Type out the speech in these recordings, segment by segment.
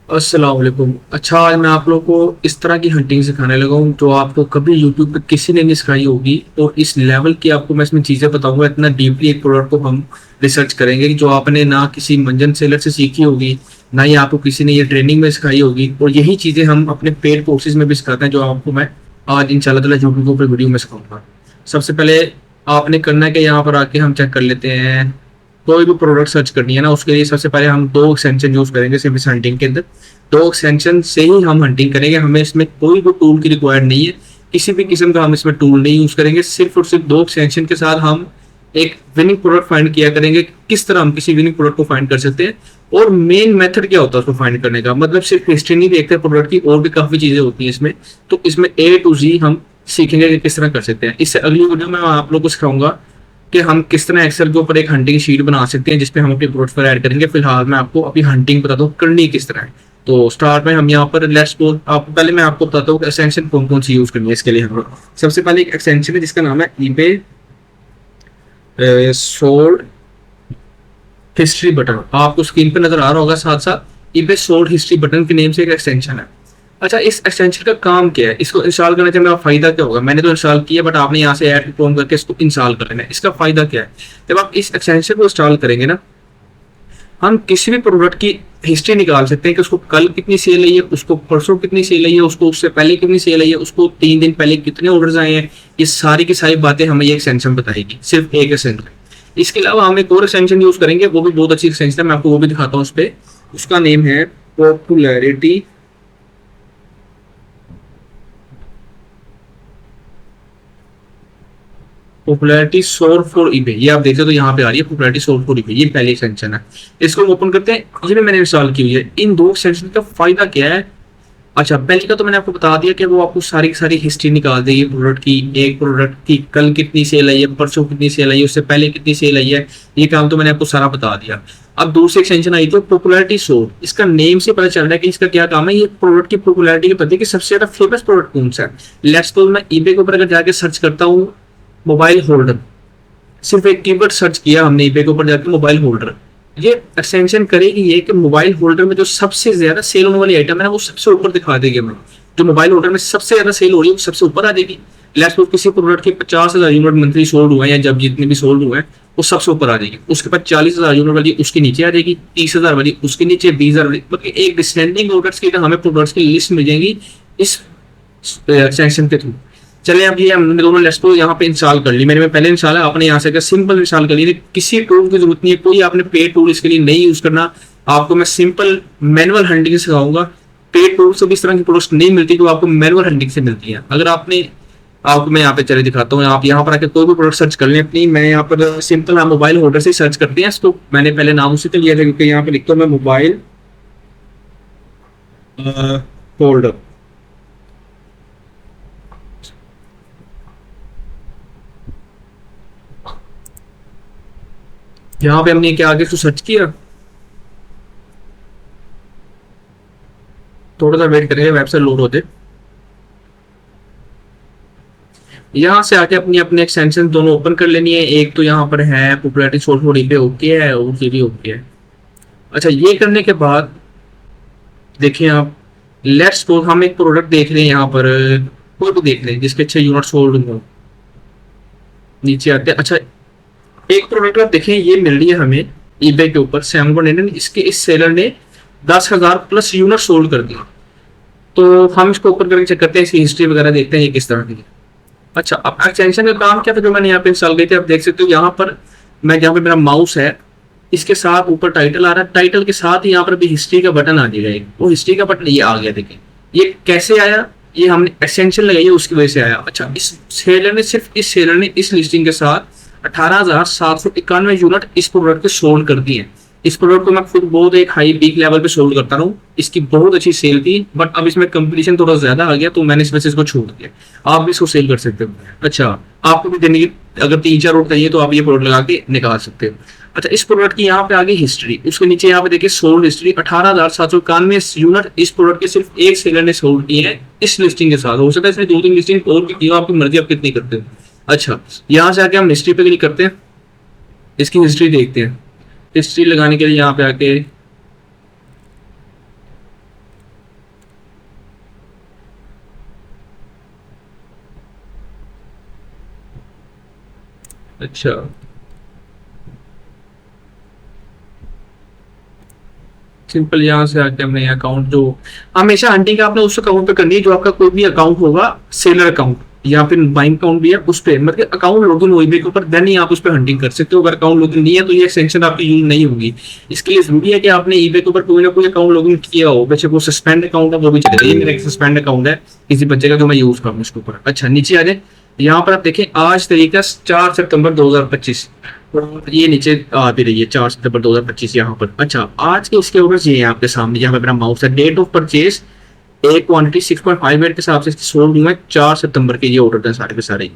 अस्सलाम वालेकुम। अच्छा, आज मैं आप लोगों को इस तरह की हंटिंग सिखाने लगा हूँ जो आपको कभी यूट्यूब पे किसी ने नहीं सिखाई होगी, और इस लेवल की आपको मैं इसमें चीज़ें बताऊंगा। इतना डीपली एक प्रोडक्ट को हम रिसर्च करेंगे कि जो आपने ना किसी मंजन सेलर से सीखी होगी, ना ही आपको किसी ने ये ट्रेनिंग में सिखाई होगी। और यही चीज़ें हम अपने पेड कोर्सेज में भी सिखाते हैं, जो आपको मैं आज इंशाल्लाह ताला यूट्यूब पर वीडियो में सिखाऊंगा। सबसे पहले आपने करना है कि यहाँ पर आके हम चेक कर लेते हैं। कोई भी प्रोडक्ट सर्च करनी है ना, उसके लिए सबसे पहले हम दो एक्सटेंशन यूज करेंगे सिर्फ इस हंटिंग के अंदर। दो एक्सटेंशन से ही हम हंटिंग करेंगे, हमें इसमें कोई भी टूल की रिक्वायर्ड नहीं है। किसी भी किस्म का हम इसमें टूल नहीं यूज करेंगे, सिर्फ और सिर्फ दो एक्सटेंशन के साथ हम एक विनिंग प्रोडक्ट फाइंड किया करेंगे। किस तरह हम किसी विनिंग प्रोडक्ट को फाइंड कर सकते हैं, और मेन मेथड क्या होता है उसको फाइंड करने का। मतलब सिर्फ हिस्ट्री नहीं देखते प्रोडक्ट की, और भी काफी चीजें होती हैं इसमें। तो इसमें A to Z हम सीखेंगे कि किस तरह कर सकते हैं। इससे अगली वीडियो में मैं आप लोग को सिखाऊंगा कि हम किस तरह एक्सेल के ऊपर एक हंटिंग शीट बना सकते हैं, जिसपे हम अपने प्रोडक्ट पर ऐड करेंगे। फिलहाल मैं आपको अभी हंटिंग बता दूं करनी किस तरह है। तो स्टार्ट में हम यहाँ पर लेट्स गो। आप पहले मैं आपको बताता हूँ एक्सटेंशन कौन कौन सी यूज करनी है इसके लिए। हम सबसे पहले एक एक्सटेंशन है जिसका नाम है ईबे सोल्ड हिस्ट्री बटन। आपको स्क्रीन पर नजर आ रहा होगा साथ साथ ईबे सोल्ड हिस्ट्री बटन के नेम से एक एक्सटेंशन है। अच्छा, इस एक्सटेंशन का काम क्या है, इसको इंस्टॉल करने से मेरा फायदा क्या होगा। मैंने तो इंस्टॉल किया, बट आपने यहाँ से ऐड क्लोन करके इसको इंस्टॉल कर लेना है। इसका फायदा क्या है, जब आप इस एक्सटेंशन को इंस्टॉल करेंगे ना, हम किसी भी प्रोडक्ट की हिस्ट्री निकाल सकते हैं कि उसको कल कितनी सेल आई है, उसको परसों कितनी सेल आई है, उसको उससे पहले कितनी सेल आई है, उसको 3 दिन पहले कितने ऑर्डर्स आए हैं। ये सारी की सारी बातें हमें ये एक्सटेंशन बताएगी, सिर्फ एक एक्सटेंशन। इसके अलावा हम एक और एक्सटेंशन यूज करेंगे, वो भी बहुत अच्छी एक्सटेंशन है, मैं आपको वो भी दिखाता हूँ उस पर। उसका नेम है पॉपुलैरिटी पॉपुलैरिटी सोर फॉर ईबे। ये आप देखते हो तो यहाँ पे आ रही है पॉपुलैरिटी सोर फॉर ईबे, ये पहली एक्सटेंशन है। इसको हम ओपन करते हैं, ये भी मैंने इंस्टॉल की हुई है। इन दो एक्सटेंशन का फायदा क्या है। अच्छा, पहले का तो मैंने आपको बता दिया कि वो आपको सारी की सारी हिस्ट्री निकाल देगी प्रोडक्ट की। एक प्रोडक्ट की कल कितनी सेल आई है, परसों कितनी सेल आई है, उससे पहले कितनी सेल आई है। ये काम तो मैंने आपको सारा बता दिया। अब दूसरी एक्सटेंशन आई थी पॉपुलैरिटी सोर। इसका नेम से पता चल रहा है कि इसका क्या काम है। ये प्रोडक्ट की पॉपुलैरिटी के पता है कि सबसे ज्यादा फेमस प्रोडक्ट कौन सा है। लेट्स सपोज मैं ईबे के ऊपर अगर जाके सर्च करता हूँ मोबाइल होल्डर, सिर्फ एक कीवर्ड सर्च किया हमने ईबे के ऊपर जाकर मोबाइल होल्डर, ये एक्सटेंशन करेगी ये कि मोबाइल होल्डर में जो सबसे ज्यादा सेल होने वाली आइटम है ना, वो सबसे ऊपर दिखा देगी हमें। जो मोबाइल होल्डर में सबसे ज्यादा सेल हो रही है वो सबसे ऊपर आ जाएगी। लेट्स सपोज किसी प्रोडक्ट के 50,000 यूनिट मंथली सोल्ड हुए हैं, या जब जितने भी सोल्ड हुए हैं वो सबसे ऊपर आ जाएगी। उसके बाद 40,000 यूनिट वाली उसके नीचे आ जाएगी, 30,000 वाली उसके नीचे, 20,000 वाली, मतलब एक डिसेंडिंग ऑर्डर्स की हमें प्रोडक्ट्स की लिस्ट मिल जाएगी इस एक्सटेंशन के थ्रू। चले, अब ये हमने दोनों लेट्स को यहाँ पे इंस्टॉल कर ली। मेरे में पहले इंस्टॉल है, आपने यहाँ से सिंपल इंस्टॉल कर ली। किसी टूल की जरूरत नहीं है, कोई आपने पेड टूल इसके लिए नहीं यूज करना। आपको मैं सिंपल मैनुअल हंटिंग सिखाऊंगा। पेड टूल से भी इस तरह की प्रोडक्ट्स नहीं मिलती जो आपको मैनुअल हंटिंग से मिलती है। अगर आपने आपको मैं यहाँ पे चले दिखाता हूँ, आप यहाँ पर आके कोई भी प्रोडक्ट सर्च कर लें अपनी। मैं यहाँ पर सिंपल हम मोबाइल होल्डर से सर्च करते हैं इसको। मैंने पहले नाम उसी से लिया था, क्योंकि यहाँ पे लिखता हूँ मैं मोबाइल होल्डर। यहाँ पे हमने क्या आगे इसको सर्च किया, थोड़ा सा वेट करेंगे, वेबसाइट लोड होते। यहाँ से आके अपनी अपने एक्सटेंशन दोनों ओपन कर लेनी है। एक तो यहाँ पर है popularity sold for eBay, okay है, और ये भी ओके है। अच्छा, ये करने के बाद देखिए आप, लेट्स सपोज हम एक प्रोडक्ट देख रहे हैं यहाँ पर, कोई भी देख रहे हैं जिसके 6 यूनिट सोल्ड हो। नीचे आते हैं। अच्छा, एक प्रोडक्ट आप देखें, ये मिल रही है हमें ईबे के ऊपर सैमगन, इसके इस सेलर ने 10,000 प्लस यूनिट सोल्ड कर दिया। तो हम इसको ऊपर करके चेक करते हैं, इसकी हिस्ट्री वगैरह देखते हैं ये किस तरह की है। अच्छा, अब एक्सटेंशन का काम क्या था जो मैंने यहाँ पे इंस्टॉल की थी, आप देख सकते हो यहाँ पर। मैं जहाँ पे मेरा माउस है, इसके साथ ऊपर टाइटल आ रहा है, टाइटल के साथ ही यहाँ पर भी हिस्ट्री का बटन आ जाएगा एक। वो हिस्ट्री का बटन ये आ गया, देखिए ये कैसे आया, ये हमने एक्सटेंशन लगाई है उसकी वजह से आया। अच्छा, इस सेलर ने इस लिस्टिंग के साथ 18,791 यूनिट इस प्रोडक्ट के सोल्ड कर दिए हैं। इस प्रोडक्ट को मैं खुद बहुत एक हाई पीक लेवल पे सोल्ड करता हूँ। इसकी बहुत अच्छी सेल थी, बट अब इसमें कंपटीशन थोड़ा ज्यादा आ गया, तो मैंने इस वजह से इसको छोड़ दिया। आप भी इसको सेल कर सकते हो। अच्छा, आपको भी देने की अगर 3-4 ऑर्डर चाहिए तो आप ये प्रोडक्ट लगा के निकाल सकते हो। अच्छा, इस प्रोडक्ट की यहाँ पे आ गई हिस्ट्री, उसके नीचे यहाँ पे देखिए सोल्ड हिस्ट्री 18,791 यूनिट इस प्रोडक्ट के सिर्फ एक सेलर ने सोल्ड किए हैं इस लिस्टिंग के साथ। हो सकता है इसने 2-3 लिस्टिंग और भी की हो, आपकी मर्जी, आप कितनी करते हो। अच्छा, यहाँ से आके हम हिस्ट्री पे क्लिक करते हैं, इसकी हिस्ट्री देखते हैं। हिस्ट्री लगाने के लिए यहाँ पे आके अच्छा, सिंपल यहाँ से आके हमने अकाउंट जो हमेशा हंटिंग आपने उस अकाउंट पे करनी है जो आपका कोई भी अकाउंट होगा, सेलर अकाउंट या फिर बाइंग अकाउंट भी है उस पे, मतलब अकाउंट लॉगिन हो ईबे के ऊपर, देन ही आप उस पे हंटिंग कर सकते हो। अगर अकाउंट लॉगिन नहीं है तो ये एक्सटेंशन आपकी यूज नहीं होगी। इसके लिए जरूरी है कि आपने ईबे के ऊपर कोई ना कोई अकाउंट लॉगिन किया हो, वैसे वो सस्पेंड अकाउंट है वो भी चलेगा। ये मेरा एक सस्पेंड अकाउंट है किसी बच्चे का जो मैं यूज करूँ इसके ऊपर। अच्छा, नीचे आ जाए, यहाँ पर आप देखें आज तरीका 4 सितंबर 2025, और ये नीचे आ भी रही है 4 सितंबर 2025 यहाँ पर। अच्छा, आज के इसके ऊपर ये है आपके सामने, यहाँ पे मेरा माउस है। डेट ऑफ परचेज एक क्वांटिटी 6.58 के हिसाब से सोल्ड हुआ है 4 सितंबर के। ये ऑर्डर है सारे के सारे।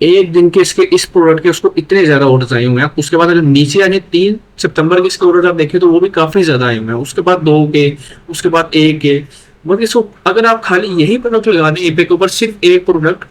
एक दिन के इसके इस प्रोडक्ट के उसको इतने ज्यादा ऑर्डर आए हुए हैं। उसके बाद अगर नीचे आने 3 सितंबर के इसके ऑर्डर आप देखें तो वो भी काफी ज्यादा आए हुए हैं। उसके बाद 2 के, उसके बाद 1 के, मतलब इसको अगर आप खाली यही प्रोडक्ट लगा दें ईबे के ऊपर, सिर्फ एक प्रोडक्ट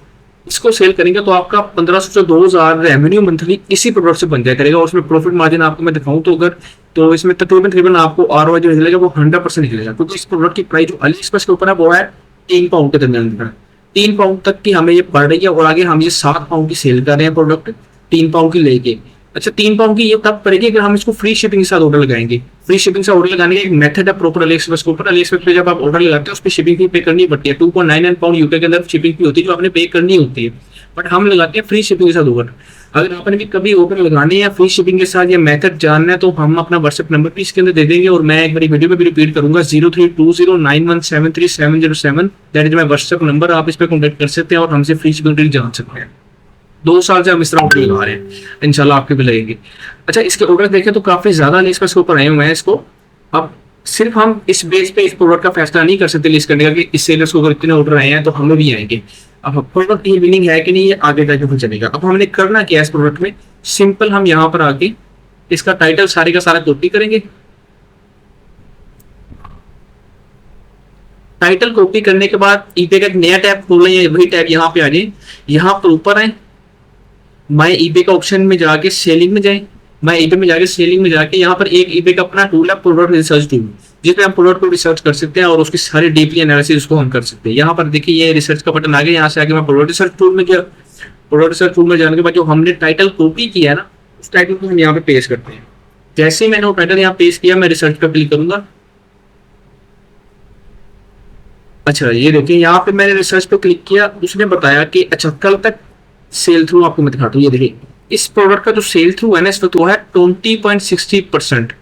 इसको सेल करेंगे तो आपका 1500 से 2000 रेवेन्यू मंथली इसी प्रोडक्ट से बन जाया करेगा। और उसमें प्रॉफिट मार्जिन आपको मैं दिखाऊं तो अगर, तो इसमें तकरीबन आपको आरओआई जो निकलेगा वो 100% निकलेगा, क्योंकि इस प्रोडक्ट की प्राइस जो अली एक्सप्रेस के ऊपर है वो है 3 पाउंड के दरमियान। 3 पाउंड तक की हमें ये पड़ रही है, और आगे हम ये 7 पाउंड की सेल कर रहे हैं प्रोडक्ट, 3 पाउंड की लेके। अच्छा, 3 पाउंड की ये तब पड़ेगी अगर हम इसको फ्री शिपिंग के साथ ऑर्डर लगाएंगे। फ्री शिपिंग से ऑर्डर लगाने का एक मेथड है प्रॉपर अली एक्सप्रेस के ऊपर। अली एक्सप्रेस पे जब आप ऑर्डर लगाते हैं उस पर शिपिंग फी पे करनी पड़ती है। 2.99 पाउंड यूके के अंदर शिपिंग फी होती है जो आपने पे करनी होती है, बट हम लगाते हैं फ्री शिपिंग के साथ ऑर्डर। अगर आपने भी कभी ऑर्डर लगाने या फ्री शिपिंग के साथ ये मेथड जानना है तो हम अपना व्हाट्सएप नंबर भी इसके अंदर दे देंगे, और मैं एक बार वीडियो में भी रिपीट करूंगा 032091733707। That is my WhatsApp number. आप इस पर कॉन्टेक्ट कर सकते हैं और हमसे फ्री शिपिंग जान सकते हैं। 2 साल से हम इस तरह ऑर्डर लगा रहे हैं, इंशाल्लाह आपके भी लगेंगे। अच्छा, इसके ऑर्डर देखें तो काफी ज्यादा लिस्ट पर इसके ऊपर आए हुए हैं। इसको अब सिर्फ हम इस बेस पे इस प्रोडक्ट का फैसला नहीं कर सकते लिस्ट करने का कि इस सेलर्स को अगर इतने ऑर्डर आए हैं तो हमें भी आएंगे। अब प्रोडक्ट की विनिंग है कि नहीं, ये आगे जाके फिर चलेगा। अब हमने करना क्या है इस प्रोडक्ट में, सिंपल हम यहाँ पर आके इसका टाइटल सारे का सारा कॉपी करेंगे। टाइटल कॉपी करने के बाद ईबे का एक नया टैब खोलें, या वही टैब यहाँ पे आ जाए। यहाँ पर ऊपर आए, माय ईबे का ऑप्शन में जाके सेलिंग में जाए। माय ईबे में जाके सेलिंग में जाके यहाँ पर एक ईबे का अपना टूल है, प्रोडक्ट रिसर्च टूल, जिसमें हम प्रोडक्ट को रिसर्च कर सकते हैं और उसकी सारी डीपली एनालिसिस उसको हम कर सकते हैं। यहाँ पर देखिए ये रिसर्च का बटन आ गया। यहाँ से आगे मैं प्रोडक्ट रिसर्च टूल में गया। प्रोडक्ट रिसर्च टूल में जाने के बाद जो हमने टाइटल कॉपी किया है ना, उस टाइटल को हम यहाँ पे पेस्ट करते हैं। जैसे ही मैंने वो टाइटल यहाँ पेस्ट किया, मैं रिसर्च पर क्लिक करूंगा। अच्छा, ये देखिए यहाँ पे मैंने रिसर्च पे क्लिक किया, उसने बताया कि अच्छा कल तक सेल थ्रू आपको मैं दिखाता हूँ। ये देखिए इस प्रोडक्ट का जो सेल थ्रू है ना इस वक्त वो है 20.60%।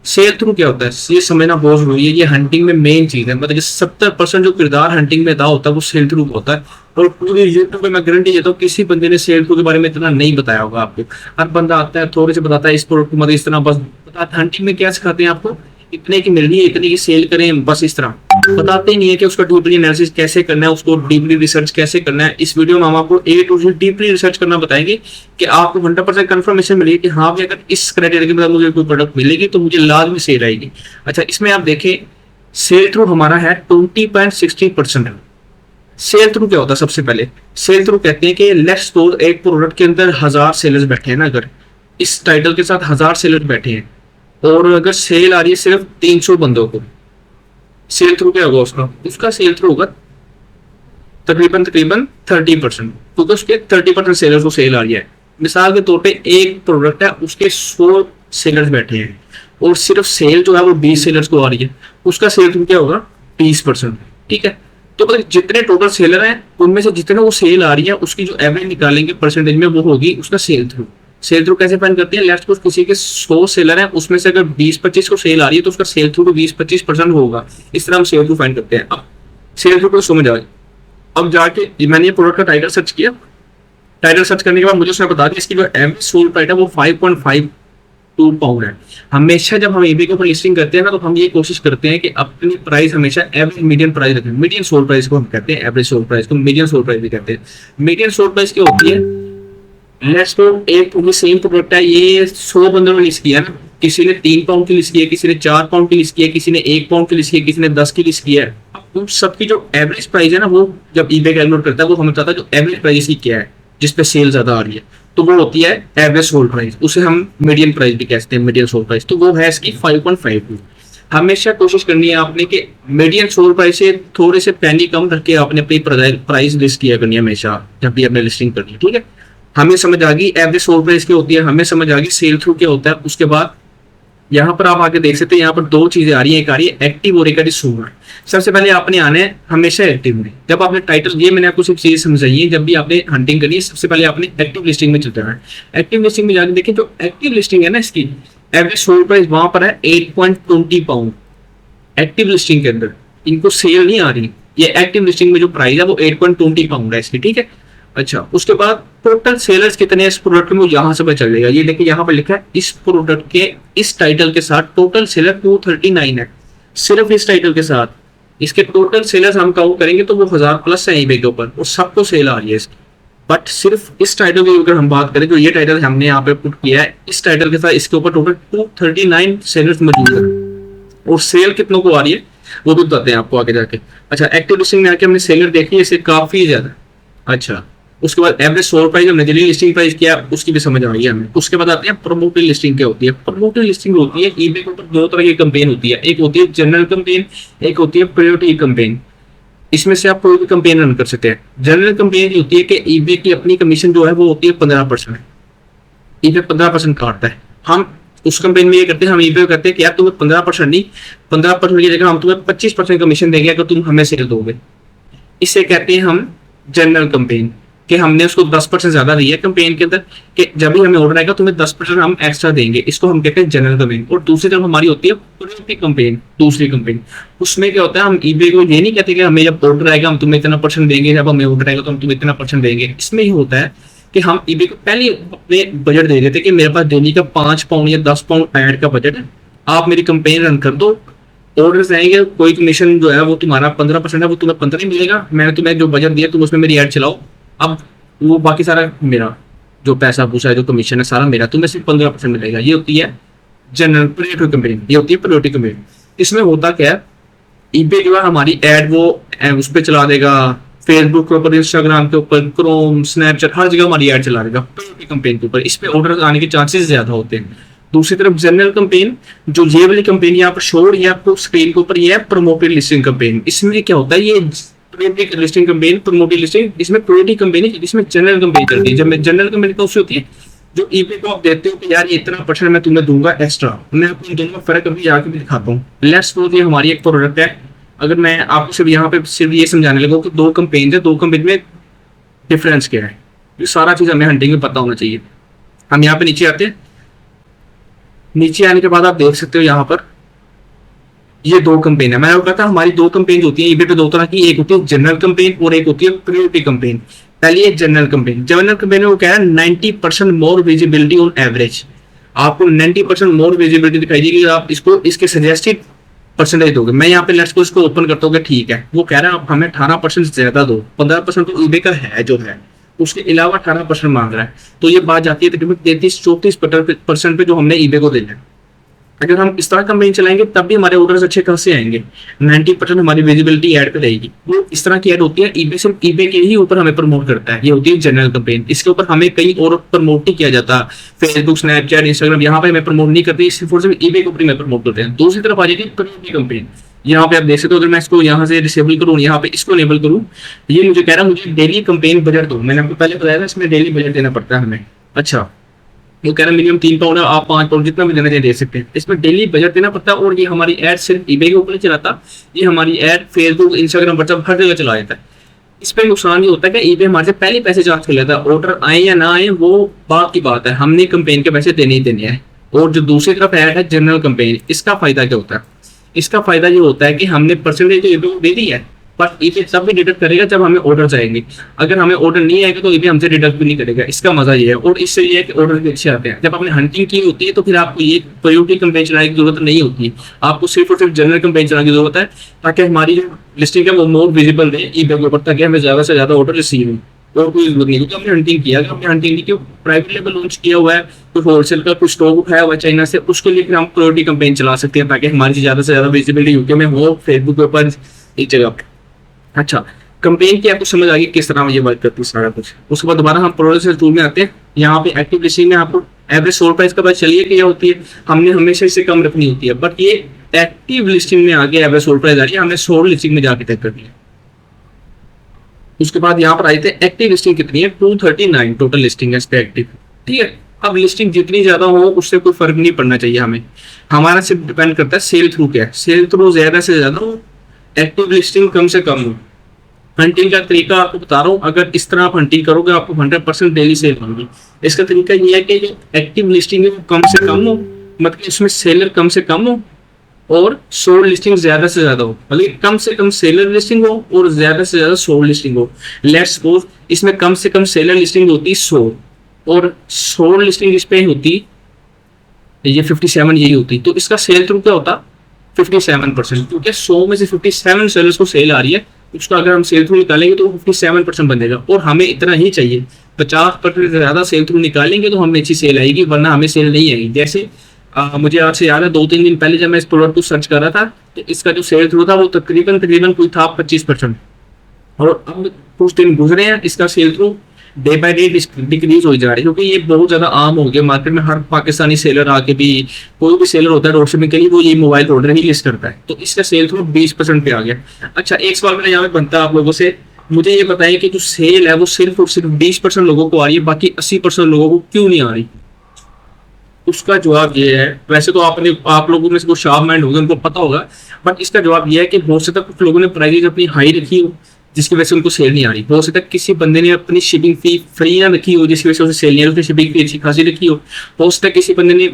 सेल थ्रू क्या होता है ये समझना बहुत जरूरी है। ये हंटिंग में मेन चीज है, मतलब 70% जो किरदार हंटिंग में अदा होता है वो सेल थ्रू होता है। और पूरी यूट्यूब पे मैं गारंटी देता हूँ किसी बंदे ने सेल थ्रू के बारे में इतना नहीं बताया होगा आपको। हर बंदा आता है थोड़े से बताता है इस प्रोडक्ट को, मतलब इस तरह बस बताता। हंटिंग में क्या सिखाते हैं आपको, इतने की मिल रही है इतने की सेल करें, बस इस तरह बताते ही नहीं है कि उसका डीपली एनालिसिस कैसे करना है, उसको डीपली रिसर्च कैसे करना है। इस वीडियो में हम आपको ए टू जेड डीपली रिसर्च करना बताएंगे कि आपको 100% कंफर्मेशन मिलेगी कि हाँ भी अगर इस क्राइटेरिया के बाद मुझे कोई प्रोडक्ट मिलेगी तो मुझे लाजमी सेल आएगी। अच्छा, इसमें आप देखें सेल थ्रू हमारा है 20.60%। सेल थ्रू क्या होता है, सबसे पहले सेल थ्रू कहते हैं कि लेट्स सपोज एक प्रोडक्ट के अंदर 1000 सेलर्स बैठे हैं ना, अगर इस टाइटल के साथ 1000 सेलर्स बैठे हैं और अगर सेल आ रही है सिर्फ 300 बंदों को, सेल थ्रू क्या होगा उसका सेल थ्रू होगा तकरीबन 30%, क्योंकि उसके 30% सेलर्स को सेल आ रही है। मिसाल के तौर पे एक प्रोडक्ट है उसके 100 सेलर्स बैठे हैं और सिर्फ सेल जो है वो 20 सेलर्स को आ रही है, उसका सेल थ्रू क्या होगा 20%। ठीक है, तो मतलब जितने टोटल सेलर हैं उनमें से जितने वो सेल आ रही है उसकी जो एवरेज निकालेंगे परसेंटेज में वो होगी उसका सेल थ्रू। सेल थ्रू कैसे फाइंड करते हैं, लेट्स सपोज किसी के 100 सेलर हैं उसमें से अगर 20-25 को सेल आ रही है तो उसका सेल थ्रू को 20-25% होगा। इस तरह हम सेल थ्रू फाइंड करते हैं। अब सेल थ्रू को समझ आ गई। अब जाके मैंने ये प्रोडक्ट का टाइटल सर्च किया। टाइटल सर्च करने के बाद मुझे उसने बता दिया इसकी जो एवरेज सोल्ड प्राइस है वो 5.52 पाउंड है। हमेशा जब हम ईबे के ऊपर लिस्टिंग करते हैं ना तो हम ये कोशिश करते हैं कि अपनी प्राइस हमेशा एवरेज मीडियन प्राइस रखें। मीडियन सोल्ड प्राइस को हम कहते हैं, एवरेज सोल्ड प्राइस को मीडियन सोल्ड प्राइस भी कहते हैं। मीडियन सोल्ड प्राइस क्या होती है, लेट्स सपोज एक सेम प्रोडक्ट है, ये 100 बंदों ने लिस्ट किया ना, किसी ने 3 पाउंड की लिस्ट किया, किसी ने 4 पाउंड की लिस्ट किया, किसी ने 1 पाउंड की लिस्ट किया, किसी ने 10 की लिस्ट किया है। अब उन सबकी जो एवरेज प्राइस है ना वो जब ईबे कैलकुलेट करता है वो हमें बताता है जो एवरेज प्राइस की क्या है जिसपे सेल ज्यादा आ रही है, तो वो होती है एवरेज सोल्ड प्राइस। उसे हम मीडियन प्राइस भी कहते हैं, मीडियन सोल्ड प्राइस। तो वो है इसकी 5.52। हमेशा कोशिश करनी है आपने कि मीडियन सोल्ड प्राइस से थोड़े से पैनी कम रख के आपने अपनी प्राइस लिस्ट किया करनी है हमेशा जब भी आपने लिस्टिंग करनी है। ठीक है, हमें समझ आ गई एवरेज सोल्ड प्राइस क्या होती है, हमें समझ आ गई सेल थ्रू क्या होता है। उसके बाद यहाँ पर आप आगे देख सकते हैं, यहाँ पर दो चीजें आ रही है, एक आ रही है एक्टिव और एक आ रही है सोल्ड। सबसे पहले आपने आना है हमेशा एक्टिव में। जब आपने टाइटल, ये मैंने आपको सिर्फ चीज समझाई है, जब भी आपने हंटिंग करनी है सबसे पहले आपने एक्टिव लिस्टिंग में चल जाना है। एक्टिव लिस्टिंग में जाके देखिए, जो एक्टिव लिस्टिंग है ना, इसकी एवरेज सोल्ड प्राइस वहां पर है 8.20 पाउंड। एक्टिव लिस्टिंग के अंदर इनको सेल नहीं आ रही, ये एक्टिव लिस्टिंग में जो प्राइस है वो 8.20 पाउंड है इसकी, ठीक है। अच्छा, उसके बाद टोटल सेलर्स कितने हैं इस प्रोडक्ट में, वो यहाँ से पता चल जाएगा। ये देखिए यहाँ पर लिखा है इस प्रोडक्ट के इस टाइटल के साथ टोटल सेलर 239 है, सिर्फ इस टाइटल के साथ। इसके टोटल सेलर्स हम काउंट करेंगे तो वो 1000 प्लस है ईबे के ऊपर, और सबको सेल आ रही है इसकी। बट सिर्फ इस टाइटल की अगर हम बात करें, जो ये टाइटल हमने यहाँ पे पुट किया है, इस टाइटल के साथ इसके ऊपर टोटल 239 सेलर्स मौजूद है, और सेल कितनों को आ रही है वो भी बताते हैं आपको आगे जाके। अच्छा, एक्टिव लिस्टिंग में आके हमने सेलर देखी है, इसे काफी ज्यादा। अच्छा, उसके बाद एवरेज सोल्ड प्राइस हमने डेली लिस्टिंग प्राइस किया, उसकी भी समझ आ गई हमें। उसके बाद आते हैं प्रमोटेड लिस्टिंग क्या होती है। प्रमोटेड लिस्टिंग होती है ईबे के ऊपर दो तरह की कैंपेन होती है, एक होती है जनरल कैंपेन, एक होती है प्रायोरिटी कैंपेन। इसमें से आप कोई भी कैंपेन रन कर सकते हैं। जनरल कैंपेन होती है कि ईबे की अपनी कमीशन जो है वो होती है 15%। ईबे 15% काटता है। हम उस कैंपेन में ये करते हैं, हम ईबे करते हैं कि यार तुम्हें 15% नहीं, 15% की जगह हम तुम्हें 25% कमीशन देंगे अगर तुम हमें सेल दोगे। इसे कहते हैं हम जनरल कैंपेन, कि हमने उसको 10% ज्यादा दिया कैंपेन के अंदर, कि जब भी हमें ऑर्डर आएगा तुम्हें 10% हम एक्स्ट्रा देंगे। इसको हम कहते हैं जनरल कैंपेन। और दूसरी तरफ हमारी होती है प्रायोरिटी कैंपेन, दूसरी कैंपेन। उसमें क्या होता है, हम ईबे को ये नहीं कहते कि हमें जब ऑर्डर आएगा हम तुम्हें इतना % देंगे, जब हमें ऑर्डर आएगा तो हम तुम्हें इतना % देंगे। इसमें ये होता है कि हम ईबे को पहले अपने बजट दे देते कि मेरे पास डेली का 5 पाउंड या 10 पाउंड ऐड का बजट है, आप मेरी कैंपेन रन कर दो, ऑर्डर आएंगे, कोई कमीशन जो है वो तुम्हारा 15% है, वो तुम्हें 15 नहीं मिलेगा, मैंने तुम्हें जो बजट दिया तुम उसमें मेरी ऐड चलाओ, अब वो बाकी सारा मेरा, जो पैसा पूछा है, जो कमीशन है सारा मेरा, तुम्हें सिर्फ 15% मिलेगा। ये होती है जनरल प्रायोरिटी कैंपेन, ये होती है प्रायोरिटी कैंपेन। इसमें होता क्या है, ईबे जो है हमारी ऐड वो उस पर चला देगा, फेसबुक के ऊपर, इंस्टाग्राम के ऊपर, क्रोम, स्नैपचैट, हर जगह हमारी ऐड चला देगा प्रायोरिटी कैंपेन के ऊपर। इस पे ऑर्डर आने के चांसेस ज्यादा होते हैं। दूसरी तरफ जनरल कैंपेन, जो ये वाली कैंपेन यहाँ पर शो रही है आपको स्क्रीन के ऊपर, ये है प्रमोटेड लिस्टिंग कैंपेन। इसमें क्या होता है, ये priority listing campaign, promoted listing, इसमें प्रायोरिटी कैंपेन है, इसमें जनरल कैंपेन चलती है। जब मैं जनरल कैंपेन तो उससे होती है जो ईबे को आप देते हो कि यार ये इतना % मैं तुम्हें दूंगा एक्स्ट्रा। मैं आपको इन दोनों में फर्क अभी जाके भी दिखाता हूँ। लेट्स सपोज ये हमारी एक प्रोडक्ट है, अगर मैं आपको सिर्फ यहाँ पे सिर्फ ये समझाने लगा कि दो कैंपेन है, दो कैंपेन में डिफरेंस क्या है, ये सारा चीज हमें हंटिंग में पता होना चाहिए। हम यहाँ पे नीचे आते हैं, नीचे आने के बाद आप देख सकते हो यहाँ पर ये दो कैंपेन है। मैंने आपको कहा था हमारी दो कैंपेन होती है ईबे पे, दो तरह की, एक होती है जनरल कैंपेन और एक होती है प्रायोरिटी कैंपेन। पहली है जनरल कैंपेन। जनरल कैंपेन में वो कह रहा है 90% मोर विजिबिलिटी ऑन एवरेज, आपको 90% मोर विजिबिलिटी दिखाई देगी, आप इसको इसके सजेस्टेड % दोगे। मैं यहाँ पे लेट्स को इसको ओपन करता हूँ कि ठीक है, वो कह रहा है आप हमें 18% ज्यादा दो, 15% तो ईबे का है जो है, उसके अलावा 18% मांग रहा है। तो ये बात जाती है तकरीबन 33-34% पे जो हमने ईबे को देना है। अगर हम इस तरह कैंपेन चलाएंगे तब भी हमारे ऑर्डर्स अच्छे खासे आएंगे, 90% हमारी विजिबिलिटी ऐड पे रहेगी। वो इस तरह की ऐड होती है, ईबे सिर्फ ईबे के ही ऊपर हमें प्रमोट करता है, ये होती है जनरल कैंपेन। इसके ऊपर हमें कहीं और प्रमोट नहीं किया जाता, फेसबुक, स्नैपचैट, इंस्टाग्राम, यहाँ पे हमें प्रमोट नहीं करती, सिर्फ और सिर्फ ईबे के ऊपर हमें प्रमोट करते हैं। दूसरी तरफ आ जाती है प्रायोरिटी कैंपेन। यहाँ पे आप देख सकते हो, अगर मैं इसको यहाँ से डिसेबल करूँ, यहाँ पे इसको इनेबल करूँ, ये मुझे कह रहा है मुझे डेली कैंपेन बजट दो। मैंने आपको पहले बताया था इसमें डेली बजट देना पड़ता है हमें। अच्छा, वो कह रहा है मिनिमम 3 पाउंड है, आप 5 पाउंड जितना भी देना चाहिए दे सकते हैं। इसमें डेली बजट देना पड़ता है, और ये हमारी ऐड सिर्फ ईबे के ऊपर नहीं चलाता, ये हमारी ऐड फेसबुक, इंस्टाग्राम, व्हाट्सएप हर जगह चला जाता है। इस पे नुकसान ये होता है कि ईबे हमारे से पहले पैसे चार्ज कर लेता है, ऑर्डर आए या ना आए वो बात की बात है, हमने कैंपेन के पैसे देने ही देने हैं। और जो दूसरी तरफ ऐड है जनरल कैंपेन, इसका फायदा क्या होता है, इसका फायदा ये होता है कि हमने परसेंटेज ईबे को दे दी है, बट ईबे तब भी डिडक्ट करेगा जब हमें ऑर्डर आएंगे। अगर हमें ऑर्डर नहीं आएगा तो ईबे हमसे डिडक्ट भी नहीं करेगा। इसका मजा ये है, और इससे ये है कि ऑर्डर भी अच्छे आते हैं। जब आपने हंटिंग की होती है तो फिर आपको ये प्रायोरिटी कैंपेन चलाने की जरूरत नहीं होती, आपको सिर्फ और सिर्फ जनरल कैंपेन चलाने की जरूरत है, ताकि हमारी जो लिस्टिंग है वो मोर विजिबल रहे ईबे के ऊपर, ताकि हमें ज्यादा से ज्यादा ऑर्डर रिसीव हो। और कोई जरूरत नहीं, क्योंकि हमने हंटिंग किया, अगर हमने हंटिंग नहीं की, प्राइवेट लेवल लॉन्च किया हुआ है, कोई होलसेल का कुछ स्टॉक उठाया हुआ है चाइना से, उसके लिए फिर हम प्रायोरिटी कैंपेन चला सकते हैं, ताकि हमारी ज्यादा से ज्यादा विजिबिलिटी यूके में हो, फेसबुक के ऊपर, इस जगह पे। अच्छा, कैंपेन की आपको समझ आ गई किस तरह ये वर्क करती है सारा कुछ। उसके बाद दोबारा हम प्रोसेस टूल में आते हैं। यहाँ पे एक्टिव लिस्टिंग में आपको एवरेज सोल्ड प्राइस का पता चलिए कि यह होती है, हमने हमेशा इससे कम रखनी होती है, बट ये एक्टिव लिस्टिंग में आगे एवरेज सोल्ड प्राइस आ रही है, हमने सोल्ड लिस्टिंग में जाके तय कर दिया। उसके बाद यहाँ पर आए थे एक्टिव लिस्टिंग कितनी है, 239 टोटल लिस्टिंग है इस पे एक्टिव। ठीक है, अब लिस्टिंग जितनी ज्यादा हो उससे कोई फर्क नहीं पड़ना चाहिए हमें, हमारा सिर्फ डिपेंड करता है सेल थ्रू क्या है। सेल थ्रू ज्यादा से ज्यादा हो, एक्टिव लिस्टिंग कम से कम हो। हंटिंग का तरीका आपको बता रहा हूँ, अगर इस तरह आप हंटिंग करोगे आपको 100% डेली सेल होगी। इसका तरीका ये है कि जो एक्टिव लिस्टिंग है वो कम से कम हो, मतलब इसमें सेलर कम से कम हो और सोल्ड लिस्टिंग ज्यादा से ज्यादा हो, मतलब कम से कम सेलर लिस्टिंग हो और ज्यादा से ज्यादा सोल्ड लिस्टिंग हो। लेट्स सपोज इसमें कम से कम सेलर लिस्टिंग होती है 100 और सोल्ड लिस्टिंग इस पे होती ये 57, यही होती, तो इसका सेल थ्रू क्या होता 57%, क्योंकि 100 में से 57 सेलर्स को सेल आ रही है, उसका अगर हम सेल थ्रू निकालेंगे तो 57% बनेगा और हमें इतना ही चाहिए। 50% से ज्यादा सेल थ्रू निकालेंगे तो हमें अच्छी सेल आएगी, वरना हमें सेल नहीं आएगी। जैसे मुझे आपसे याद है 2-3 दिन पहले जब मैं इस प्रोडक्ट को सर्च कर रहा था तो इसका जो सेल थ्रू था वो तकरीबन कोई था 25%, और अब कुछ दिन गुजरे हैं इसका sell through day by day decrease हो जा रही है, क्योंकि ये बहुत ज्यादा आम हो गया मार्केट में। हर पाकिस्तानी सेलर आके भी, कोई भी सेलर होता है ड्रॉपशिपिंग के लिए, वो ये मोबाइल ऑर्डर ही लिस्ट करता है, तो इसका सेल थ्रू 20% पे आ गया। अच्छा, एक सवाल मेरा यहाँ पे बनता है आप लोगों से, मुझे ये बताइए कि जो सेल है वो सिर्फ और सिर्फ 20% लोगों को आ रही है, बाकी 80% लोगों को क्यों नहीं आ रही? उसका जवाब ये है, वैसे तो आप लोगों में से कुछ शार्प माइंड होगा, उनको पता होगा, बट इसका जवाब ये है कि हो सकता है कुछ लोगों ने प्राइस अपनी हाई रखी हो जिसकी वजह से उनको सेल नहीं आ रही। हो सकता है किसी बंदे ने अपनी शिपिंग फी फ्री ना रखी हो जिसकी वजह से उसे सेल नहीं आ रही, उसने शिपिंग फी अच्छी खासी रखी हो सकता है किसी बंदे ने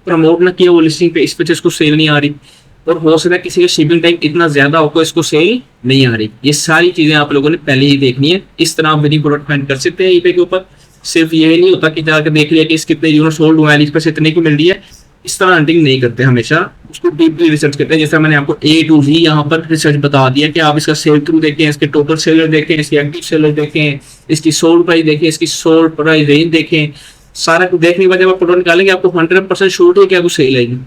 प्रमोट ना किया वो लिस्टिंग पे, इस वजह से उसको सेल नहीं आ रही, और हो सकता है किसी का शिपिंग टाइम इतना ज्यादा होगा इसको सेल नहीं आ रही। ये सारी चीजें आप लोगों ने पहले ही देखनी है, इस तरह आप विनिंग प्रोडक्ट फाइंड कर सकते हैं ईबे के ऊपर। सिर्फ ये नहीं होता कि जाकर देख लिया कि इस कितने यूनिट सोल्ड हुआ है, इस पर से इतने की मिल रही है, इस तरह हंटिंग नहीं करते, हमेशा उसको डीपली रिसर्च करते हैं। जैसा मैंने आपको A to Z यहाँ पर रिसर्च बता दिया कि आप इसका सेल थ्रू देखें, इसके टोटल सेलर देखें, इसकी एक्टिव सेलर देखें, इसकी सोल्ड प्राइस देखें, इसकी सोल्ड प्राइस रेंज देखें, सारा कुछ देखने के बाद जब आप प्रोडक्ट निकालेंगे आपको 100% श्योर है कि आपको सेल आएगी।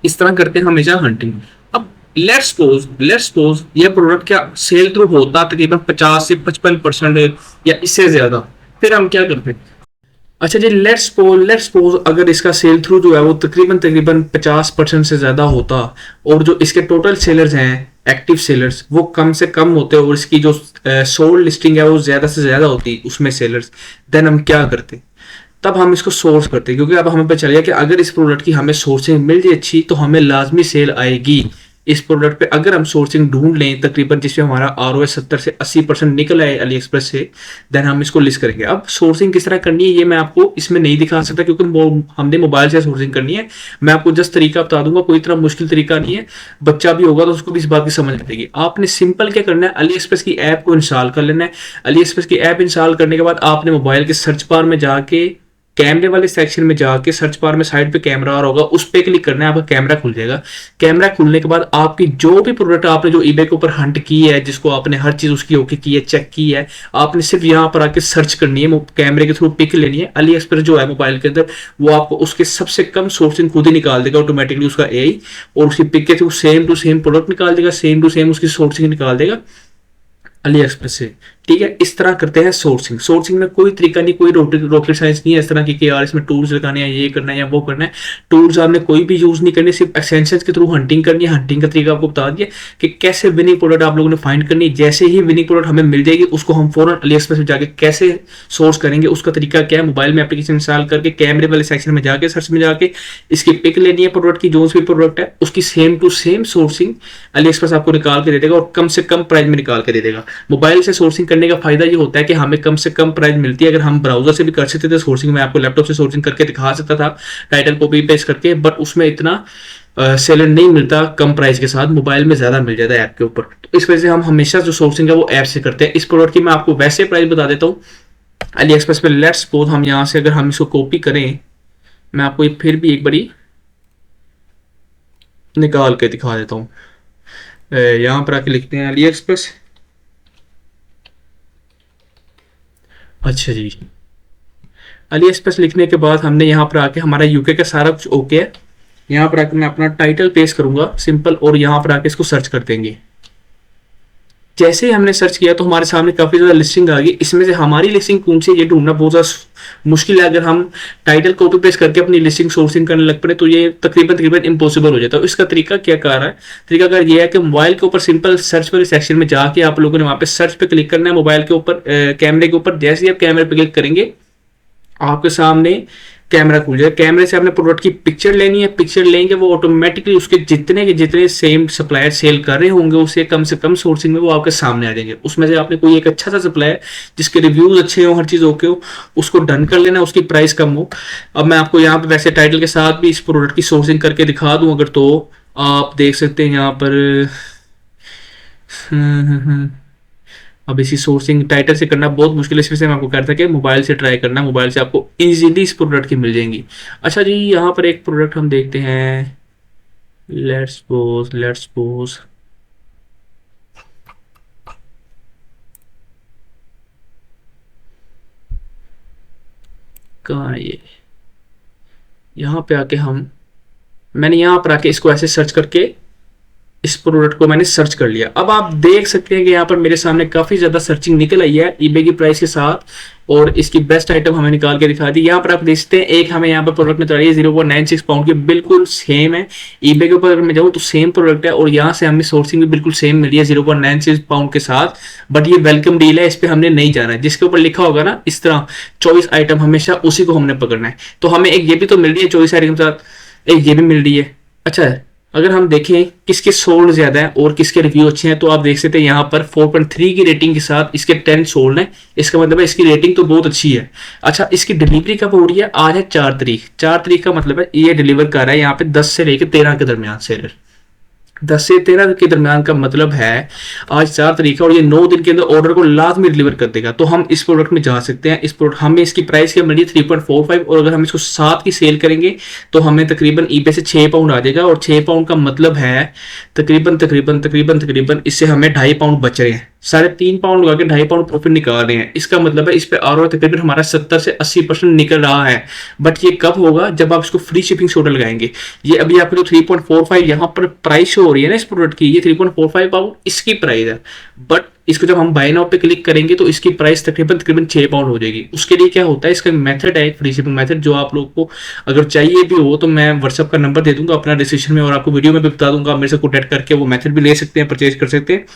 इस तरह करते हैं हमेशा हंटिंग। अब लेट्स सपोज ये प्रोडक्ट क्या सेल थ्रू होता तकरीबन 50 से 55% या इससे ज्यादा, फिर हम क्या करते हैं? अच्छा जी, लेट्स सपोज अगर इसका सेल थ्रू जो है वो तकरीबन 50% से ज्यादा होता और जो इसके टोटल सेलर्स हैं एक्टिव सेलर्स वो कम से कम होते और इसकी जो सोल्ड लिस्टिंग है वो ज्यादा से ज्यादा होती उसमें सेलर्स, देन हम क्या करते? तब हम इसको सोर्स करते, क्योंकि अब हमें पता चल गया कि अगर इस प्रोडक्ट की हमें सोर्सिंग मिल जाए अच्छी तो हमें लाजमी सेल आएगी इस प्रोडक्ट पे। अगर हम सोर्सिंग ढूंढ लें तकरीबन जिसमें हमारा ROI 70 से 80% निकल आए अली एक्सप्रेस से, देन हम इसको लिस्ट करेंगे। अब सोर्सिंग किस तरह करनी है ये मैं आपको इसमें नहीं दिखा सकता क्योंकि हमने मोबाइल से सोर्सिंग करनी है। मैं आपको जस्ट तरीका बता दूंगा, कोई इतना मुश्किल तरीका नहीं है, बच्चा भी होगा तो उसको भी इस बात की समझ आएगी। आपने सिंपल क्या करना है, अली एक्सप्रेस की ऐप को इंस्टॉल कर लेना है। अली एक्सप्रेस की ऐप इंस्टॉल करने के बाद आपने मोबाइल के सर्च बार में जाके कैमरे वाले सेक्शन में जाके सर्च बार में साइड पे कैमरा और होगा उस पे क्लिक करना है, आपका कैमरा खुल जाएगा। कैमरा खुलने के बाद आपकी जो भी प्रोडक्ट आपने जो ईबे के ऊपर हंट की है, जिसको आपने हर चीज उसकी ओके की है, चेक की है, आपने सिर्फ यहाँ पर आके सर्च करनी है, कैमरे के थ्रू पिक लेनी है। अली एक्सप्रेस जो है मोबाइल के अंदर वो आपको उसके सबसे कम सोर्सिंग खुद ही निकाल देगा ऑटोमेटिकली उसका AI, और उसकी पिक के through same to same product निकाल देगा, सेम टू सेम उसकी सोर्सिंग निकाल देगा अली एक्सप्रेस से। ठीक है, इस तरह करते हैं सोर्सिंग में कोई तरीका नहीं, कोई रॉकेट साइंस नहीं है इस तरह की कि यार इसमें टूल्स लगाने हैं, ये करना है या वो करना है। टूल्स आपने कोई भी यूज नहीं करनी, सिर्फ एक्सटेंशंस के थ्रू हंटिंग करनी है। हंटिंग का तरीका आपको बता दिया कि कैसे विनिंग प्रोडक्ट आप लोगों ने फाइंड करनी है। जैसे ही विनिंग प्रोडक्ट हमें मिल जाएगी उसको हम फौरन अली एक्सप्रेस में जाके कैसे सोर्स करेंगे, उसका तरीका क्या है, मोबाइल में एप्लीकेशन इंस्टॉल करके कैमरे वाले सेक्शन में जाके सर्च में जाके इसकी पिक लेनी है प्रोडक्ट की, जो भी प्रोडक्ट है उसकी same to same sourcing AliExpress आपको निकाल के दे देगा और कम से कम प्राइस में निकाल के दे देगा। मोबाइल से सोर्सिंग करने का फायदा ये होता है कि हमें कम से कम प्राइस मिलती है। अगर हम ब्राउजर से भी कर सकते थे सोर्सिंग, मैं आपको लैपटॉप से सोर्सिंग करके दिखा सकता था टाइटल कॉपी पेस्ट करके, बट उसमें इतना सेलर नहीं मिलता कम प्राइस के साथ, मोबाइल में ज्यादा मिल जाता है ऐप के ऊपर। तो इस वजह से हम हमेशा जो सोर्सिंग है वो ऐप से करते हैं। इस प्रोडक्ट की मैं आपको वैसे प्राइस बता देता हूँ अली एक्सप्रेस पे। लेट्स सपोज हम यहाँ से अगर हम इसको कॉपी करें, मैं आपको फिर भी एक बारी निकाल के दिखा देता हूँ। यहाँ पर आके लिखते हैं अली एक्सप्रेस। अच्छा जी, अली एक्सप्रेस लिखने के बाद हमने यहाँ पर आके हमारा यूके का सारा कुछ ओके है। यहाँ पर आके मैं अपना टाइटल पेस्ट करूंगा सिंपल, और यहाँ पर आके इसको सर्च कर देंगे। जैसे ही हमने सर्च किया तो हमारे सामने काफी ज्यादा लिस्टिंग आ गई। इसमें से हमारी लिस्टिंग कौन सी है ये ढूंढना बहुत ज्यादा मुश्किल है। अगर हम टाइटल कॉपी पेस्ट करके अपनी लिस्टिंग सोर्सिंग करने लग पड़े तो ये तकरीबन तकरीबन इम्पॉसिबल हो जाता है। इसका तरीका क्या कार है, तरीकाकार ये है कि मोबाइल के ऊपर सिंपल सर्च वाले सेक्शन में जाके आप लोगों ने वहां पे सर्च पे क्लिक करना है, मोबाइल के ऊपर कैमरे के ऊपर। जैसे ही आप कैमरे पे क्लिक करेंगे आपके सामने कैमरा खुल जाए। कैमरे से आपने प्रोडक्ट की पिक्चर लेनी है, पिक्चर लेंगे वो ऑटोमेटिकली उसके जितने के जितने सेम सप्लायर सेल कर रहे होंगे उससे कम से कम सोर्सिंग में वो आपके सामने आ जाएंगे। उसमें से आपने कोई एक अच्छा सा सप्लायर जिसके रिव्यूज अच्छे हो, हर चीज ओके हो, उसको डन कर लेना, उसकी प्राइस कम हो। अब मैं आपको यहाँ पे वैसे टाइटल के साथ भी इस प्रोडक्ट की सोर्सिंग करके दिखा दूं अगर, तो आप देख सकते हैं यहाँ पर। अब इसी सोर्सिंग टाइटल से करना बहुत मुश्किल है, इसमें मैं आपको कहता कि मोबाइल से ट्राई करना, मोबाइल से आपको इजीली इस प्रोडक्ट की मिल जाएंगी। अच्छा जी, यहाँ पर एक प्रोडक्ट हम देखते हैं। लेट्स सपोज कहाँ है ये, यहाँ पे आके मैंने यहाँ पर आके इसको ऐसे सर्च करके इस प्रोडक्ट को मैंने सर्च कर लिया। अब आप देख सकते हैं कि यहाँ पर मेरे सामने काफी ज्यादा सर्चिंग निकल आई है ईबे की प्राइस के साथ, और इसकी बेस्ट आइटम हमें निकाल के दिखा दी। यहाँ पर आप देख सकते हैं एक हमें यहाँ पर प्रोडक्ट नजर आ रही है 0.96 पाउंड की, बिल्कुल सेम है। ईबे के ऊपर अगर मैं जाऊँ तो सेम प्रोडक्ट है, और यहाँ से हमें सोर्सिंग भी बिल्कुल सेम मिली है 0.96 पाउंड के साथ। बट ये वेलकम डील है, इस पर हमने नहीं जाना है। जिसके ऊपर लिखा होगा ना इस तरह चॉइस आइटम, हमेशा उसी को हमने पकड़ना है। तो हमें एक ये भी तो मिल रही है चॉइस आइटम के साथ, एक ये भी मिल रही है। अच्छा, अगर हम देखें किसके सोल्ड ज्यादा है और किसके रिव्यू अच्छे हैं, तो आप देख सकते हैं यहाँ पर 4.3 की रेटिंग के साथ इसके 10 सोल्ड हैं। इसका मतलब है इसकी रेटिंग तो बहुत अच्छी है। अच्छा, इसकी डिलीवरी कब हो रही है? आज है 4 तारीख। 4 तारीख का मतलब है ये डिलीवर कर रहा है यहाँ पे 10 से लेकर 13 के दरमियान सेलर। 10 से 13 के दरमियान का मतलब है आज 4 तारीख है और ये 9 दिन के अंदर ऑर्डर को लाजमी डिलीवर कर देगा। तो हम इस प्रोडक्ट में जा सकते हैं। इस प्रोडक्ट हमें इसकी प्राइस क्या मिल रही है 3.45, और अगर हम इसको 7 की सेल करेंगे तो हमें तकरीबन ईबे से 6 पाउंड आ जाएगा, और 6 पाउंड का मतलब है तकरीबन तकरीबन तकरीबन तकरीबन इससे हमें 2.5 पाउंड बच रहे हैं। 3.5 पाउंड लगा के 2.5 पाउंड प्रॉफिट निकाल रहे हैं। इसका मतलब है इस पे आर तकरीबन हमारा 70 से 80% निकल रहा है। बट ये कब होगा? जब आप इसको फ्री शिपिंग से ऑर्डर लगाएंगे। ये अभी आपको जो 3.45 यहाँ पर प्राइस शो हो रही है ना इस प्रोडक्ट की, ये 3.45 पाउंड इसकी प्राइस है। बट इसको जब हम बाय नाउ पे क्लिक करेंगे तो इसकी प्राइस तकरीबन तकरीबन 6 पाउंड हो जाएगी। उसके लिए क्या होता है, इसका मेथड है, फ्री शिपिंग मेथड, जो आप लोग को अगर चाहिए भी हो तो मैं व्हाट्सएप का नंबर दे दूंगा अपना डिस्क्रिप्शन में, और आपको वीडियो में भी बता दूंगा। मेरे से कॉन्टैक्ट करके वो मेथड भी ले सकते हैं, परचेज कर सकते हैं।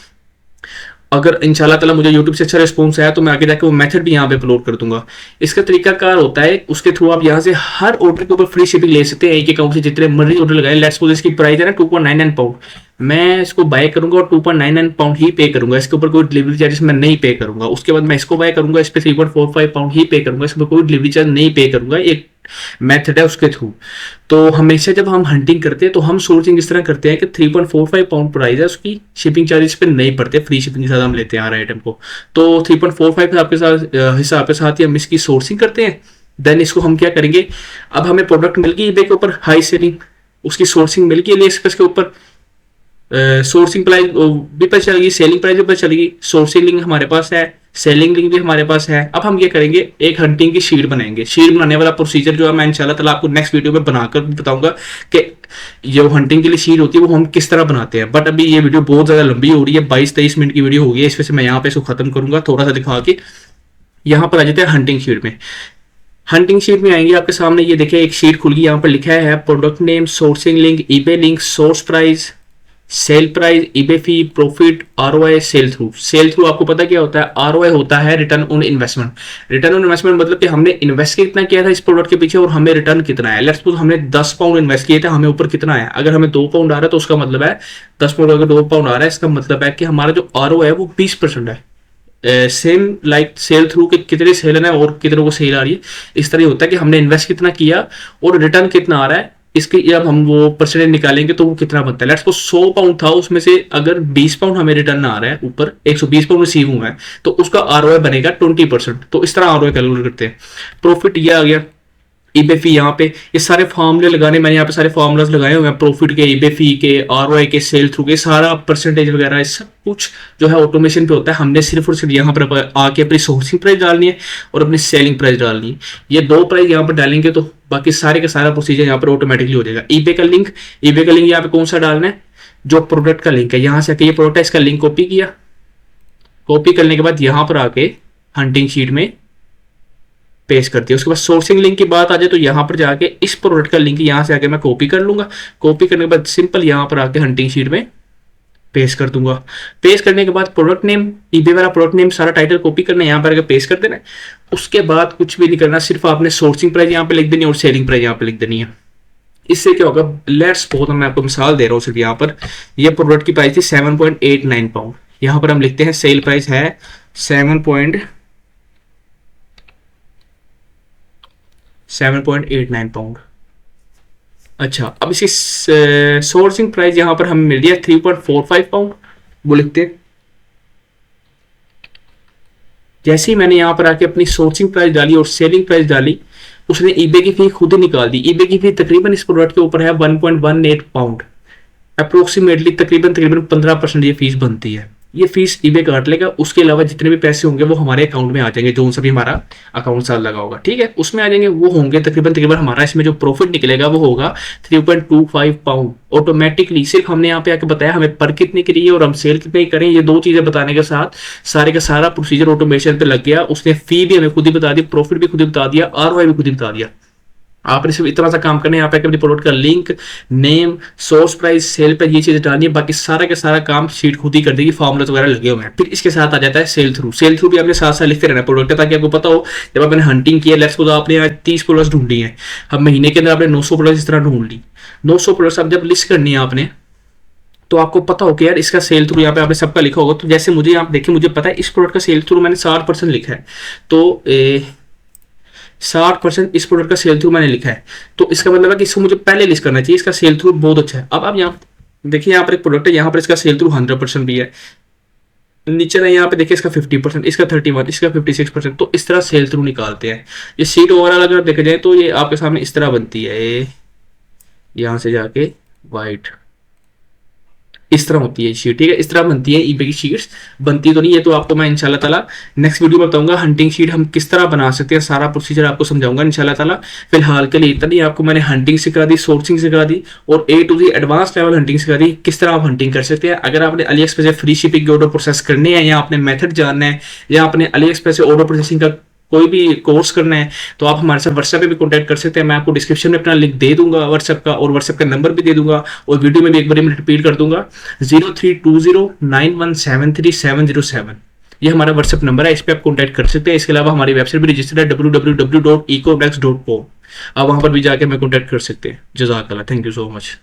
अगर इंशाल्लाह ताला मुझे YouTube से अच्छा रिस्पॉन्स आया तो मैं आगे जाकर वो मेथड भी यहाँ पे अपलोड कर दूंगा। इसका तरीका कार होता है, उसके थ्रू आप यहाँ से हर ऑर्डर के ऊपर फ्री शिपिंग ले सकते हैं। एक अकाउंट से जितने मर्जी ऑर्डर लगाए। लेट्स सपोज इसकी प्राइस है ना 2.99 पाउंड, मैं इसको बाय करूंगा और 2.99 पाउंड ही पे करूंगा। इसके ऊपर कोई डिलीवरी चार्जेस मैं नहीं पे करूंगा। उसके बाद मैं इसको बाय करूंगा, इस पर 3.45 पाउंड ही पे करूंगा, इसके ऊपर कोई डिलीवरी चार्ज नहीं पे करूंगा। एक मेथड है उसके थ्रू। तो हमेशा जब हम हंटिंग करते हैं तो हम सोर्सिंग इस तरह करते हैं कि 3.45 पाउंड प्राइस है, उसकी शिपिंग चार्जेस पे नहीं पड़ते, फ्री शिपिंग के साथ हम लेते हैं हर आइटम को। तो 3.45 आपके साथ हिसाब के साथ ही हम इसकी सोर्सिंग करते हैं। देन इसको हम क्या करेंगे, अब हमें प्रोडक्ट मिल गई ईबे के ऊपर हाई सेलिंग, उसकी सोर्सिंग मिल गई AliExpress के ऊपर, सोर्सिंग प्राइस भी पता चल गई, सेलिंग प्राइस भी पता चल गई, सोर्सिंग लिंक हमारे पास है, सेलिंग लिंक भी हमारे पास है। अब हम ये करेंगे, एक हंटिंग की शीट बनाएंगे। शीट बनाने वाला प्रोसीजर जो है मैं इंशाल्लाह ताला आपको नेक्स्ट वीडियो में बनाकर बताऊंगा कि जो हंटिंग के लिए शीट होती है वो हम किस तरह बनाते हैं। बट अभी ये वीडियो बहुत ज्यादा लंबी हो रही है, 22-23 मिनट की वीडियो हो गई है, इस वजह से मैं यहाँ पे इसको खत्म करूंगा थोड़ा सा दिखा के। यहाँ पर आ जाते हैं हंटिंग शीट में। हंटिंग शीट में आएंगे, आपके सामने ये देखिए एक शीट खुल गई। यहाँ पर लिखा है product name, sourcing link, eBay link, source price, sale price, eBay fee, profit, ROI, sell through. Sell through आपको पता क्या होता है? आरओआई होता है return on investment. Return on investment मतलब कि हमने इन्वेस्ट कितना किया था इस प्रोडक्ट के पीछे और हमें रिटर्न कितना है। लेट्स सपोज हमने 10 पाउंड इन्वेस्ट किए थे, हमें ऊपर कितना है। अगर हमें 2 पाउंड आ रहा है तो उसका मतलब है 10 पाउंड अगर 2 पाउंड आ रहा है, इसका मतलब है कि हमारा जो आरओआई है वो 20% है। सेम लाइक सेल थ्रू के कितने सेल है और कितनों को सेल आ रही है, इस तरह होता है कि हमने इन्वेस्ट कितना किया और रिटर्न कितना आ रहा है, इसके जब हम वो परसेंटेज निकालेंगे तो वो कितना बनता है। लेट्स सपोज 100 पाउंड था, उसमें से अगर 20 पाउंड हमें रिटर्न आ रहा है, ऊपर 120 पाउंड रिसीव हुआ है, तो उसका आरओआई बनेगा 20%। तो इस तरह आरओआई कैलकुलेट करते हैं। प्रॉफिट ये आ गया, ईबे फी, यहाँ पे ये सारे फॉर्मूले लगाने, मैंने यहाँ पे सारे फॉर्मूलाज लगाए हुए हैं, प्रॉफिट के, ईबे फी के, आरओआई के, सेल थ्रू के, सारा परसेंटेज वगैरह सब कुछ जो है ऑटोमेशन पे होता है। हमने सिर्फ और सिर्फ यहाँ पर आके अपनी सोर्सिंग प्राइस डालनी है और अपनी सेलिंग प्राइस डालनी है। ये 2 प्राइस यहाँ पर डालेंगे तो बाकी सारे का सारा प्रोसीजर यहाँ पर ऑटोमेटिकली हो जाएगा। ईबे का लिंक, ईबे का लिंक यहाँ पे कौन सा डालना है? जो प्रोडक्ट का लिंक है, यहाँ से आके ये प्रोडक्ट है, इसका लिंक कॉपी किया, कॉपी करने के बाद यहाँ पर आके हंटिंग शीट में पेस्ट करती है। उसके बाद सोर्सिंग लिंक की बात आ जाए तो यहाँ पर जाके इस प्रोडक्ट का लिंक यहाँ से आके मैं कॉपी कर लूंगा। कॉपी करने के बाद सिंपल यहाँ पर आके हंटिंग शीट में पेस्ट कर दूंगा। पेस्ट करने के बाद प्रोडक्ट नेम, ईबे वाला प्रोडक्ट नेम सारा टाइटल कॉपी करना है, यहाँ पर आके पेस्ट कर देना है। उसके बाद कुछ भी नहीं करना, सिर्फ आपने सोर्सिंग प्राइस यहाँ पे लिख देनी है और सेलिंग प्राइस यहाँ पे लिख देनी है। इससे क्या होगा, लेट्स सपोज मैं आपको मिसाल दे रहा हूँ सिर्फ यहाँ पर, ये प्रोडक्ट की प्राइस थी 7.89 पाउंड। यहाँ पर हम लिखते हैं सेल प्राइस है 7.89 पाउंड। अच्छा, अब इसकी सोर्सिंग प्राइस यहाँ पर हमें मिल रही है 3.45 पाउंड, वो लिखते हैं। जैसे ही मैंने यहाँ पर आके अपनी सोर्सिंग प्राइस डाली और सेलिंग प्राइस डाली, उसने ईबे की फी खुद ही निकाल दी। ईबे की फी तकरीबन इस प्रोडक्ट के ऊपर है 1.18 पाउंड, अप्रोक्सीमेटली तकरीबन 15% ये फीस बनती है। ये फीस ईबे काट लेगा, उसके अलावा जितने भी पैसे होंगे वो हमारे अकाउंट में आ जाएंगे, जो सा भी हमारा अकाउंट साल लगा होगा, ठीक है, उसमें आ जाएंगे। वो होंगे तकरीबन हमारा इसमें जो प्रॉफिट निकलेगा वो होगा 3.25 पाउंड ऑटोमेटिकली। सिर्फ हमने यहाँ पे आके बताया हमें पर कितने की रही है और हम सेल कितने की करें, ये दो चीजें बताने के साथ सारे का सारा प्रोसीजर ऑटोमेशन पे लग गया। उसने फी भी हमें खुद ही बता दी, प्रॉफिट भी खुद ही बता दिया, ROI भी खुद ही बता दिया। आपने सिर्फ इतना सा काम करना है, यहाँ पे अपनी प्रोडक्ट का link, name, source price, sale price, ये चीजें डालनी है, बाकी सारा का सारा काम शीट खुद ही कर देगी, फॉर्मुला वगैरह लगे हुए हैं। फिर इसके साथ आ जाता है सेल थ्रू। सेल थ्रू भी आपने साथ साथ लिखते रहना है प्रोडक्ट, ताकि आपको पता हो जब आपने हंटिंग किया, लेट्स सपोज आपने 30 प्रोडक्ट्स ढूंढी है, अब महीने के अंदर आपने 900 प्रोडक्ट्स इस तरह ढूंढ ली। 900 प्रोडक्ट्स अब जब लिस्ट करनी है आपने, तो आपको पता हो कि यार इसका सेल थ्रू यहाँ पे आपने सबका लिखा होगा। तो जैसे मुझे आप देखिए, मुझे पता है इस प्रोडक्ट का सेल थ्रू मैंने 60% लिखा है, तो 60% इस प्रोडक्ट का सेल थ्रू मैंने लिखा है, तो इसका मतलब है कि इसको मुझे पहले लिस्ट करना चाहिए, इसका सेल थ्रू बहुत अच्छा है। अब आप यहाँ देखिए, यहाँ पर एक प्रोडक्ट है, यहाँ पर इसका सेल थ्रू 100% भी है, नीचे ना यहाँ पे देखिए इसका 50%, इसका 31%, इसका 56%। तो इस तरह सेल थ्रू निकालते हैं। ये सीट ओवरऑल अगर देखा जाए तो ये आपके सामने इस तरह बनती है, यहाँ से जाके वाइट इस तरह होती है शीट, ठीक है, इस तरह बनती है ईबे की शीट्स। बनती तो नहीं है, तो आपको मैं इंशाल्लाह ताला नेक्स्ट वीडियो में बताऊंगा हंटिंग शीट हम किस तरह बना सकते हैं, सारा प्रोसीजर आपको समझाऊंगा इंशाल्लाह ताला। फिलहाल के लिए इतना ही, आपको मैंने हंटिंग सिखा दी, सोर्सिंग सिखा दी और A to Z advance level hunting सिखा दी, किस तरह आप हंटिंग कर सकते हैं। अगर आपने अली एक्सप्रेस से फ्री शिपिंग के ऑर्डर प्रोसेस करने हैं, या आपने मेथड जानना है, या आपने अली एक्सप्रेस से ऑर्डर प्रोसेसिंग का कोई भी कोर्स करना है, तो आप हमारे साथ व्हाट्सएप पे भी कांटेक्ट कर सकते हैं। मैं आपको डिस्क्रिप्शन में अपना लिंक दे दूंगा व्हाट्सएप का, और व्हाट्सएप का नंबर भी दे दूंगा, और वीडियो में भी एक बार मैं रिपीट कर दूंगा 032091730707। ये हमारा व्हाट्सएप नंबर है, इस पर आप कॉन्टैक्ट कर सकते हैं। इसके अलावा हमारी वेबसाइट भी रजिस्टर्ड है www.ecodex.com, आप वहां पर भी जाकर हमें कॉन्टैक्ट कर सकते हैं। जज़ाकल्लाह, थैंक यू सो मच।